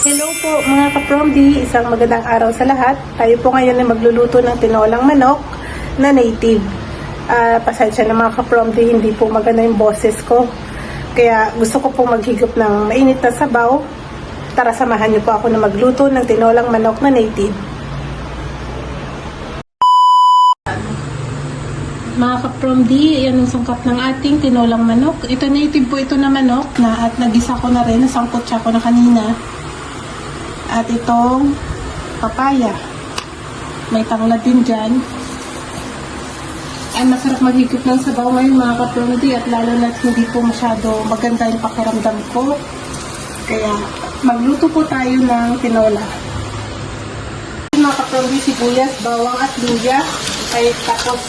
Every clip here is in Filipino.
Hello po mga ka-Promdi, isang magandang araw sa lahat. Tayo po ngayon ay magluluto ng tinolang manok na native. Pasensya na mga ka-Promdi, hindi po maganda yung boses ko. Kaya gusto ko po maghigop ng mainit na sabaw. Tara, samahan niyo po ako na magluto ng tinolang manok na native. Mga ka-Promdi, yan ang sangkap ng ating tinolang manok. Ito native po ito na manok na at nagisa ko na rin, nasangkot siya ko na kanina. At itong papaya. May tanglad din dyan. Ay, masarap maghigop ng sabaw ngayon mga ka-Promdi at lalo na hindi po masyado maganda yung pakiramdam ko. Kaya magluto po tayo ng tinola. Mga ka-Promdi, sibuyas, bawang at luya. Ay tapos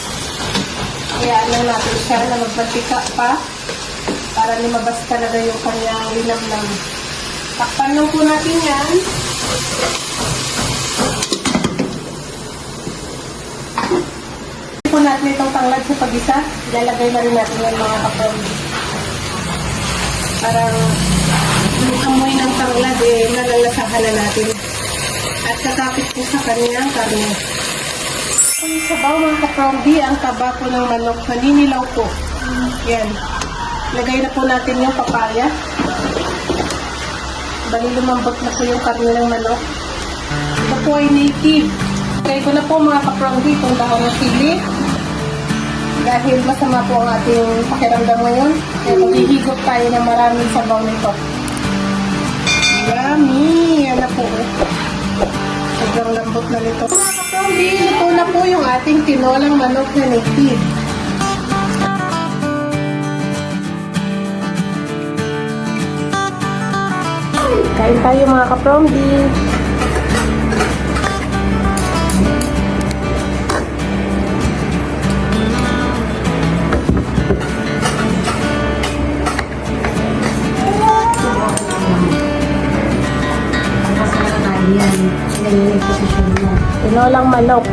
hayaan lang natin siya na magmantika pa para lumabas talaga yung kanyang linamnam. Takpan lang po natin yan. Po natin itong tanglad sa pag-isa. Ilalagay na rin natin yan mga ka-Promdi. Parang yung amoy ng tanglad nalalasahan na natin. At kakapit po sa kanyang karne. Yung sabaw mga ka-Promdi, ang taba po ng manok, naninilaw po. Yan. Lagay na po natin yung papaya. Bali lumambot na po yung karne ng manok. Ito po ay native. Try ko na po mga ka-Promdi itong dahon ng sili. Dahil masama po ang ating pakiramdam ngayon. Kaya maghihigop tayo ng maraming sabaw nito. Yummy! Yan na po. Sobrang lambot na nito. Mga ka-Promdi, ito na po yung ating tinolang manok na native. Kain tayo mga ka-Promdi. Tinolang manok.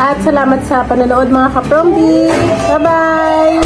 At salamat sa panonood mga ka-promdi. Bye-bye!